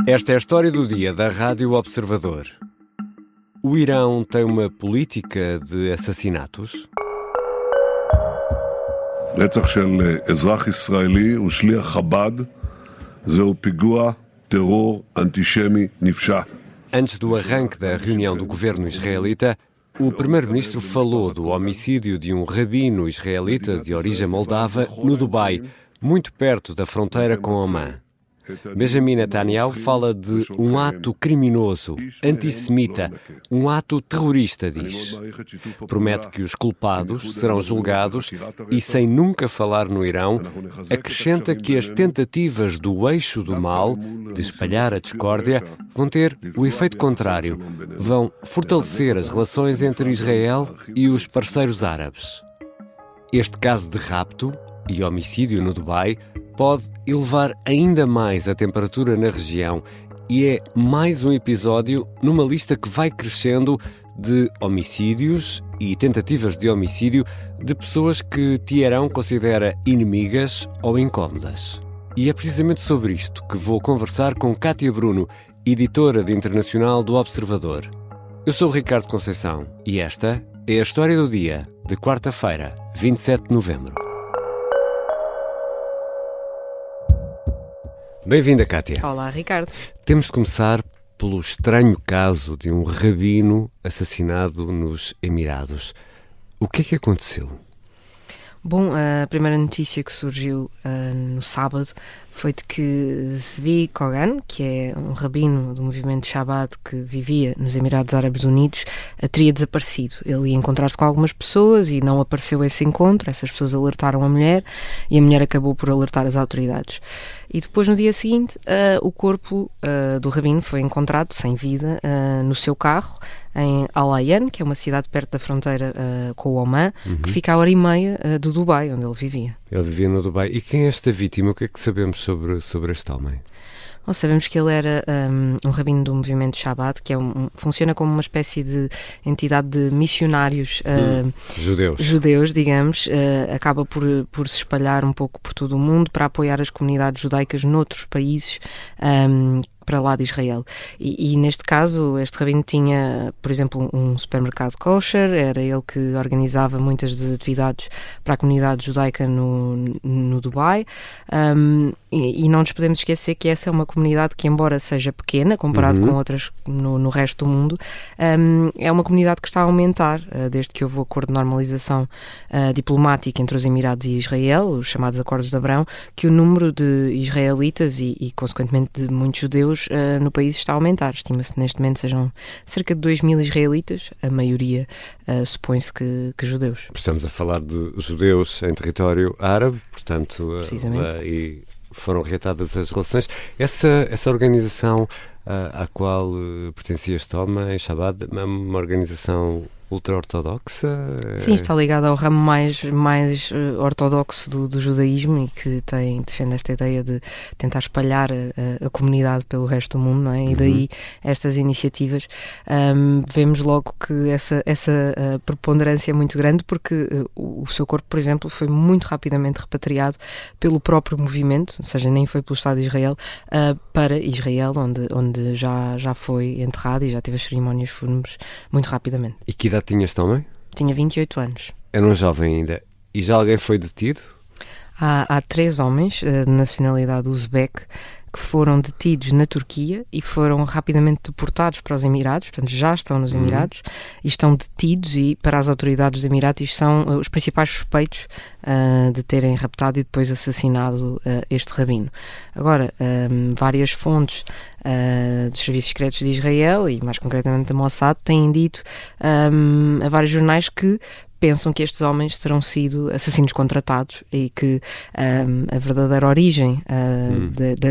Esta é a história do dia da Rádio Observador. O Irão tem uma política de assassinatos? רצח של אזרח ישראלי ושליח חב"ד זהו פיגוע טרור אנטישמי נפשע. Antes do arranque da reunião do governo israelita, o primeiro-ministro falou do homicídio de um rabino israelita de origem moldava no Dubai, muito perto da fronteira com Omã. Benjamin Netanyahu fala de um ato criminoso, antissemita, um ato terrorista, diz. Promete que os culpados serão julgados e, sem nunca falar no Irão, acrescenta que as tentativas do eixo do mal de espalhar a discórdia vão ter o efeito contrário, vão fortalecer as relações entre Israel e os parceiros árabes. Este caso de rapto e homicídio no Dubai pode elevar ainda mais a temperatura na região e é mais um episódio numa lista que vai crescendo de homicídios e tentativas de homicídio de pessoas que Teherão considera inimigas ou incómodas. E é precisamente sobre isto que vou conversar com Kátia Bruno, editora de internacional do Observador. Eu sou o Ricardo Conceição e esta é a história do dia de quarta-feira, 27 de novembro. Bem-vinda, Kátia. Olá, Ricardo. Temos de começar pelo estranho caso de um rabino assassinado nos Emirados. O que é que aconteceu? Bom, a primeira notícia que surgiu no sábado foi de que Zvi Kogan, que é um rabino do movimento Shabbat que vivia nos Emirados Árabes Unidos, teria desaparecido. Ele ia encontrar-se com algumas pessoas e não apareceu esse encontro. Essas pessoas alertaram a mulher e a mulher acabou por alertar as autoridades. E depois, no dia seguinte, o corpo do rabino foi encontrado sem vida no seu carro em Al-Ayan, que é uma cidade perto da fronteira com o Omã, que fica a hora e meia de Dubai, onde ele vivia. Ele vivia no Dubai. E quem é esta vítima? O que é que sabemos sobre este homem? Bom, sabemos que ele era um rabino do movimento Shabbat, que funciona como uma espécie de entidade de missionários judeus, digamos. Acaba por se espalhar um pouco por todo o mundo para apoiar as comunidades judaicas noutros países para lá de Israel. E neste caso, este rabino tinha, por exemplo, um supermercado kosher, era ele que organizava muitas das atividades para a comunidade judaica no Dubai, e não nos podemos esquecer que essa é uma comunidade que, embora seja pequena, comparado com outras no resto do mundo, é uma comunidade que está a aumentar, desde que houve o acordo de normalização diplomática entre os Emirados e Israel, os chamados Acordos de Abrão, que o número de israelitas e consequentemente, de muitos judeus no país está a aumentar. Estima-se que neste momento sejam cerca de 2.000 israelitas, a maioria supõe-se que judeus. Estamos a falar de judeus em território árabe, portanto, precisamente. E foram reatadas as relações. Essa organização à qual pertencia este homem, Shabbat, é uma organização ultra-ortodoxa? Sim, está ligada ao ramo mais ortodoxo do judaísmo e que defende esta ideia de tentar espalhar a comunidade pelo resto do mundo, não é? E daí estas iniciativas. Vemos logo que essa preponderância é muito grande porque o seu corpo, por exemplo, foi muito rapidamente repatriado pelo próprio movimento, ou seja, nem foi pelo Estado de Israel, para Israel, onde já foi enterrado e já teve as cerimónias fúnebres muito rapidamente. E que idade tinha este homem? Tinha 28 anos. Era um jovem ainda. E já alguém foi detido? Há 3 homens de nacionalidade uzbek que foram detidos na Turquia e foram rapidamente deportados para os Emirados, portanto já estão nos Emirados e estão detidos, e para as autoridades dos Emirados são os principais suspeitos de terem raptado e depois assassinado este rabino. Agora, várias fontes dos serviços secretos de Israel e mais concretamente da Mossad têm dito a vários jornais que pensam que estes homens terão sido assassinos contratados e que a verdadeira origem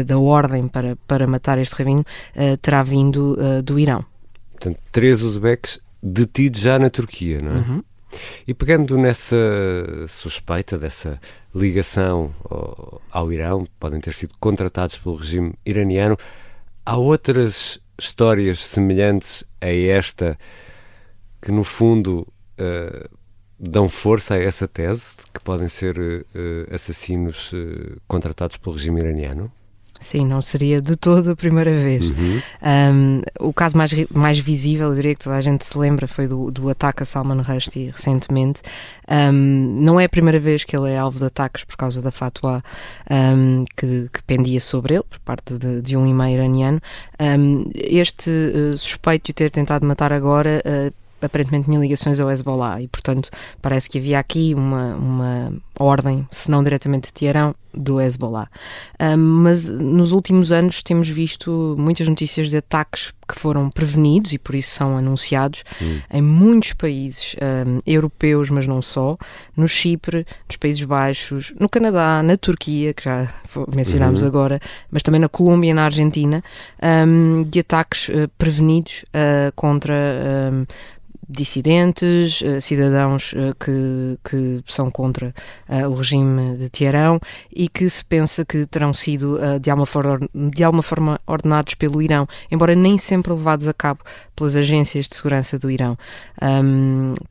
da ordem para matar este rabino terá vindo do Irão. Portanto, 3 uzbeques detidos já na Turquia, não é? E pegando nessa suspeita, dessa ligação ao Irão, podem ter sido contratados pelo regime iraniano, há outras histórias semelhantes a esta que, no fundo, dão força a essa tese de que podem ser assassinos contratados pelo regime iraniano? Sim, não seria de todo a primeira vez. O caso mais visível, eu diria que toda a gente se lembra, foi do ataque a Salman Rushdie recentemente. Não é a primeira vez que ele é alvo de ataques por causa da fatwa que pendia sobre ele, por parte de um imã iraniano. Este suspeito de ter tentado matar agora aparentemente tinha ligações ao Hezbollah e, portanto, parece que havia aqui uma ordem, se não diretamente de Teherão, do Hezbollah. Mas nos últimos anos temos visto muitas notícias de ataques que foram prevenidos e por isso são anunciados em muitos países europeus, mas não só, no Chipre, nos Países Baixos, no Canadá, na Turquia, que já mencionámos agora, mas também na Colômbia e na Argentina, de ataques prevenidos contra dissidentes, cidadãos que são contra o regime de Teherão e que se pensa que terão sido de alguma forma ordenados pelo Irão, embora nem sempre levados a cabo pelas agências de segurança do Irão.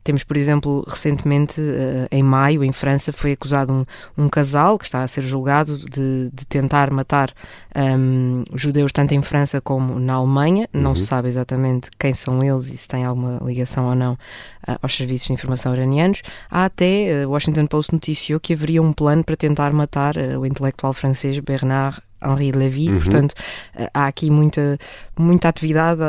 Temos, por exemplo, recentemente, em maio, em França, foi acusado um casal que está a ser julgado de tentar matar judeus tanto em França como na Alemanha. Não se sabe exatamente quem são eles e se têm alguma ligação ou não aos serviços de informação iranianos. Há até, o Washington Post noticiou que haveria um plano para tentar matar o intelectual francês Bernard-Henri Lévy, portanto há aqui muita atividade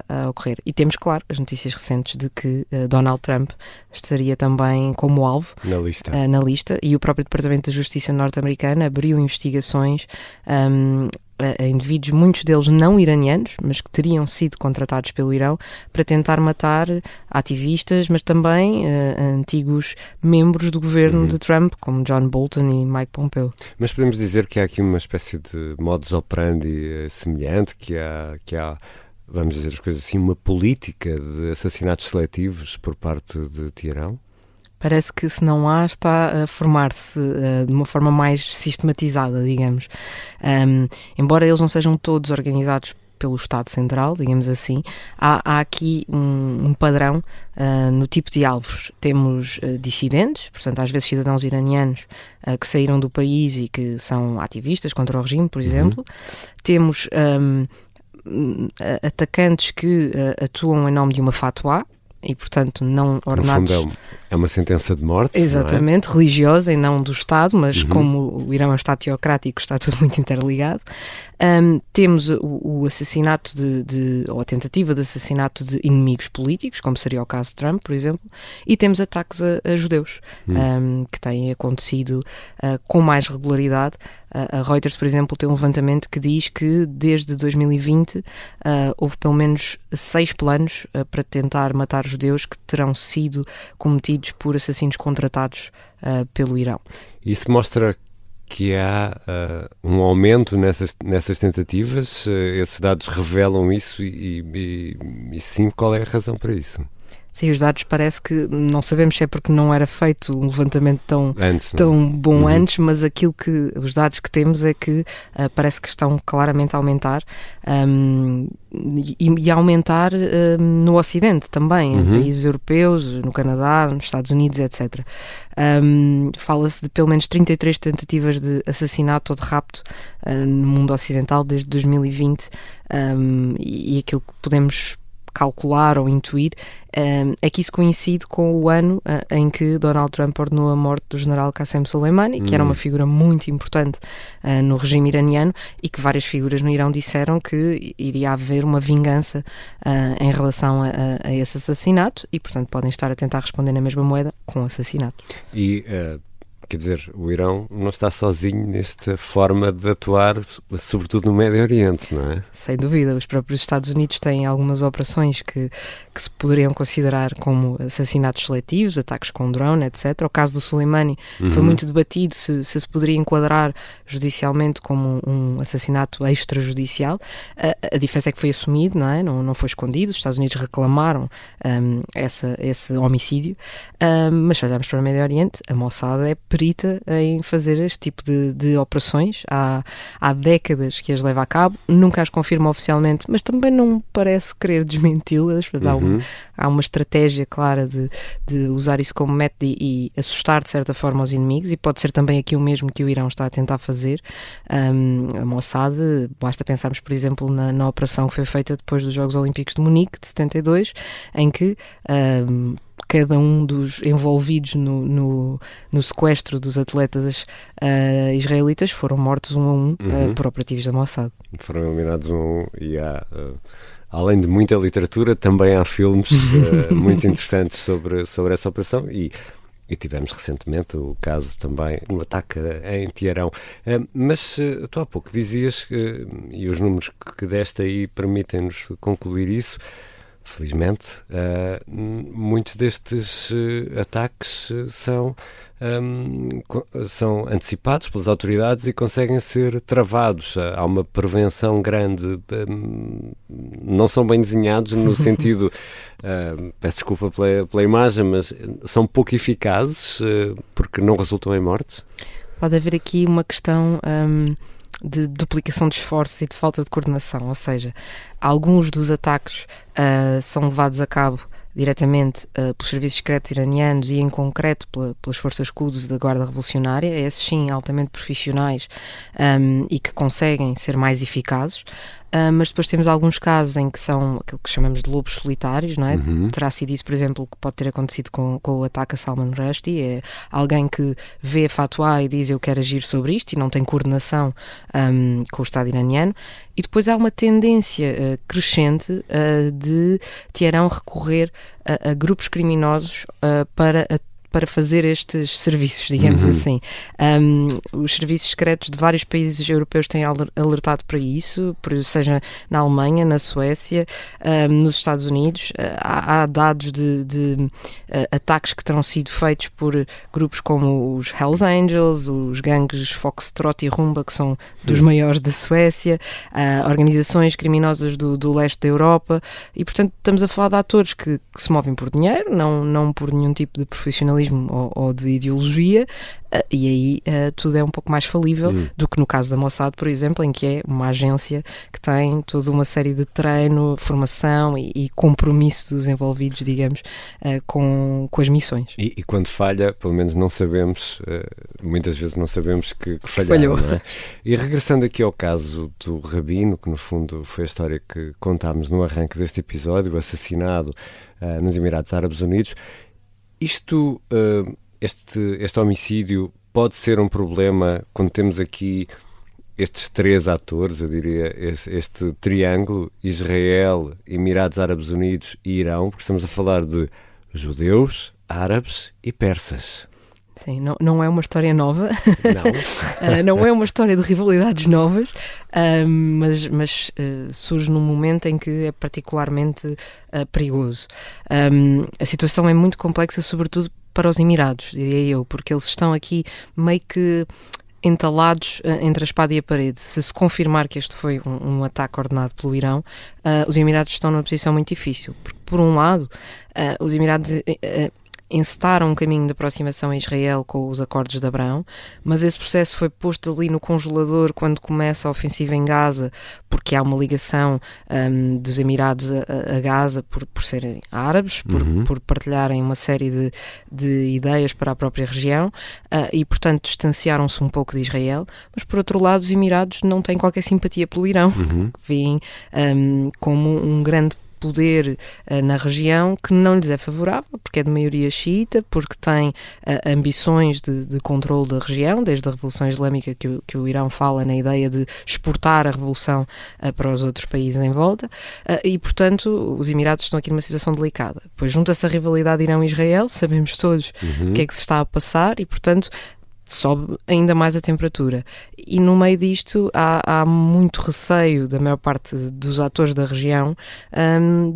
a ocorrer. E temos, claro, as notícias recentes de que Donald Trump estaria também como alvo na lista, e o próprio Departamento de Justiça norte-americana abriu investigações a indivíduos, muitos deles não iranianos, mas que teriam sido contratados pelo Irão para tentar matar ativistas, mas também antigos membros do governo de Trump, como John Bolton e Mike Pompeo. Mas podemos dizer que há aqui uma espécie de modus operandi semelhante, que há, vamos dizer as coisas assim, uma política de assassinatos seletivos por parte de Teherão? Parece que, se não há, está a formar-se de uma forma mais sistematizada, digamos. Embora eles não sejam todos organizados pelo Estado Central, digamos assim, há aqui um padrão no tipo de alvos. Temos dissidentes, portanto, às vezes cidadãos iranianos que saíram do país e que são ativistas contra o regime, por exemplo. Temos atacantes que atuam em nome de uma fatwa, e, portanto, não ordenados... No fundo, é uma sentença de morte, exatamente, não é? Religiosa e não do Estado, mas como o Irão é um Estado teocrático, está tudo muito interligado. Temos o assassinato ou a tentativa de assassinato de inimigos políticos, como seria o caso de Trump, por exemplo, e temos ataques a judeus, que têm acontecido com mais regularidade. A Reuters, por exemplo, tem um levantamento que diz que desde 2020 houve pelo menos 6 planos para tentar matar judeus que terão sido cometidos por assassinos contratados pelo Irão. Isso mostra que há um aumento nessas tentativas? Esses dados revelam isso e sim, qual é a razão para isso? Sim, os dados parece que não sabemos se é porque não era feito um levantamento tão bom antes, mas os dados que temos é que parece que estão claramente a aumentar e a aumentar no Ocidente também, em países europeus, no Canadá, nos Estados Unidos, etc. Fala-se de pelo menos 33 tentativas de assassinato ou de rapto no mundo ocidental desde 2020 e aquilo que podemos calcular ou intuir é que isso coincide com o ano em que Donald Trump ordenou a morte do general Qassem Soleimani, que era uma figura muito importante no regime iraniano e que várias figuras no Irão disseram que iria haver uma vingança em relação a esse assassinato e, portanto, podem estar a tentar responder na mesma moeda com assassinato. E quer dizer, o Irão não está sozinho nesta forma de atuar, sobretudo no Médio Oriente, não é? Sem dúvida. Os próprios Estados Unidos têm algumas operações que se poderiam considerar como assassinatos seletivos, ataques com drone, etc. O caso do Soleimani foi muito debatido se poderia enquadrar judicialmente como um assassinato extrajudicial. A diferença é que foi assumido, não é? Não foi escondido. Os Estados Unidos reclamaram esse homicídio. Mas se olharmos para o Médio Oriente, a Mossad é perita em fazer este tipo de operações. Há décadas que as leva a cabo, nunca as confirma oficialmente, mas também não parece querer desmenti-las. Há uma estratégia clara de usar isso como método e assustar de certa forma os inimigos, e pode ser também aqui o mesmo que o Irão está a tentar fazer. A Mossad, basta pensarmos, por exemplo, na operação que foi feita depois dos Jogos Olímpicos de Munique, de 72, em que cada um dos envolvidos no sequestro dos atletas israelitas foram mortos um a um por operativos da Mossad. Foram eliminados um a um, e há... além de muita literatura, também há filmes muito interessantes sobre essa operação, e tivemos recentemente o caso também, no ataque em Teherão. Mas tu há pouco dizias, e os números que deste aí permitem-nos concluir isso, felizmente, muitos destes ataques são antecipados pelas autoridades e conseguem ser travados. Há uma prevenção grande. Não são bem desenhados no sentido, peço desculpa pela imagem, mas são pouco eficazes porque não resultam em mortes? Pode haver aqui uma questão de duplicação de esforços e de falta de coordenação, ou seja, alguns dos ataques são levados a cabo diretamente pelos serviços secretos iranianos e em concreto pelas forças Quds da Guarda Revolucionária, esses sim altamente profissionais e que conseguem ser mais eficazes. Mas depois temos alguns casos em que são aquilo que chamamos de lobos solitários, não é? Terá sido isso, por exemplo, que pode ter acontecido com o ataque a Salman Rushdie. É alguém que vê a fatwa e diz eu quero agir sobre isto e não tem coordenação com o Estado iraniano. E depois há uma tendência crescente de Teherão recorrer a grupos criminosos para fazer estes serviços, digamos assim. Os serviços secretos de vários países europeus têm alertado para isso, seja na Alemanha, na Suécia, nos Estados Unidos. Há dados de ataques que terão sido feitos por grupos como os Hells Angels, os gangues Foxtrot e Rumba, que são dos maiores da Suécia, organizações criminosas do leste da Europa, e portanto estamos a falar de atores que se movem por dinheiro, não por nenhum tipo de profissionalismo ou de ideologia, e aí tudo é um pouco mais falível do que no caso da Mossad, por exemplo, em que é uma agência que tem toda uma série de treino, formação e compromisso dos envolvidos, digamos, com as missões. E quando falha, pelo menos não sabemos, muitas vezes não sabemos que falhou. Não é? E regressando aqui ao caso do Rabino, que no fundo foi a história que contámos no arranque deste episódio, assassinado nos Emirados Árabes Unidos, este homicídio pode ser um problema quando temos aqui estes três atores, eu diria, este triângulo, Israel, Emirados Árabes Unidos e Irão, porque estamos a falar de judeus, árabes e persas. Sim, não é uma história nova, não é uma história de rivalidades novas, mas surge num momento em que é particularmente perigoso. A situação é muito complexa, sobretudo para os Emirados, diria eu, porque eles estão aqui meio que entalados entre a espada e a parede. Se confirmar que este foi um ataque ordenado pelo Irão, os Emirados estão numa posição muito difícil, porque por um lado os Emirados encetaram um caminho de aproximação a Israel com os acordos de Abrão, mas esse processo foi posto ali no congelador quando começa a ofensiva em Gaza, porque há uma ligação dos Emirados a Gaza por serem árabes, por partilharem uma série de ideias para a própria região, e portanto distanciaram-se um pouco de Israel. Mas por outro lado os Emirados não têm qualquer simpatia pelo Irão, veem como um grande poder na região que não lhes é favorável, porque é de maioria xiita, porque tem ambições de controle da região, desde a Revolução Islâmica que o Irão fala na ideia de exportar a revolução para os outros países em volta, e portanto os Emirados estão aqui numa situação delicada. Pois junta-se a rivalidade Irão-Israel, sabemos todos o que é que se está a passar, e portanto sobe ainda mais a temperatura. E no meio disto há muito receio da maior parte dos atores da região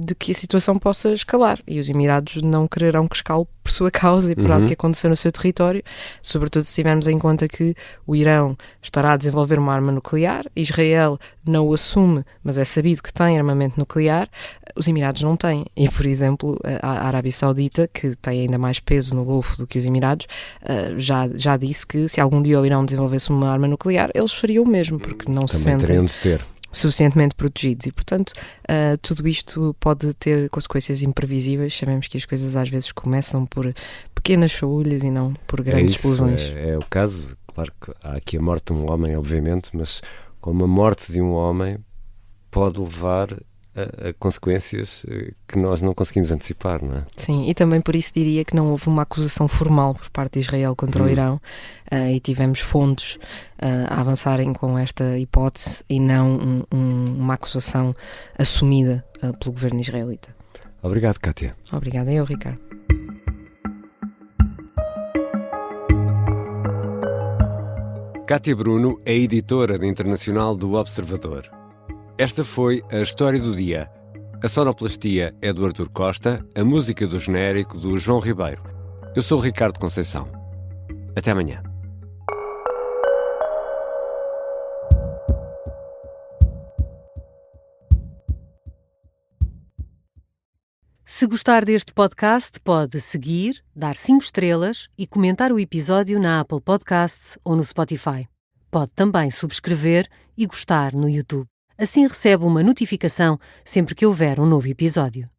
de que a situação possa escalar, e os Emirados não quererão que escale por sua causa e por algo que aconteceu no seu território, sobretudo se tivermos em conta que o Irão estará a desenvolver uma arma nuclear, Israel não o assume, mas é sabido que tem armamento nuclear, os Emirados não têm. E, por exemplo, a Arábia Saudita, que tem ainda mais peso no Golfo do que os Emirados, já disse que se algum dia o Irão desenvolvesse uma arma nuclear, eles fariam o mesmo, porque não se sentem suficientemente protegidos e, portanto, tudo isto pode ter consequências imprevisíveis. Sabemos que as coisas às vezes começam por pequenas faúlhas e não por grandes explosões. É o caso, claro que há aqui a morte de um homem, obviamente, mas como a morte de um homem pode levar a consequências que nós não conseguimos antecipar, não é? Sim, e também por isso diria que não houve uma acusação formal por parte de Israel contra o Irão, e tivemos fontes a avançarem com esta hipótese e não uma acusação assumida pelo governo israelita. Obrigado, Kátia. Obrigada eu, Ricardo. Kátia Bruno é editora internacional do Observador. Esta foi a História do Dia. A sonoplastia é do Artur Costa, a música do genérico do João Ribeiro. Eu sou o Ricardo Conceição. Até amanhã. Se gostar deste podcast, pode seguir, dar 5 estrelas e comentar o episódio na Apple Podcasts ou no Spotify. Pode também subscrever e gostar no YouTube. Assim recebe uma notificação sempre que houver um novo episódio.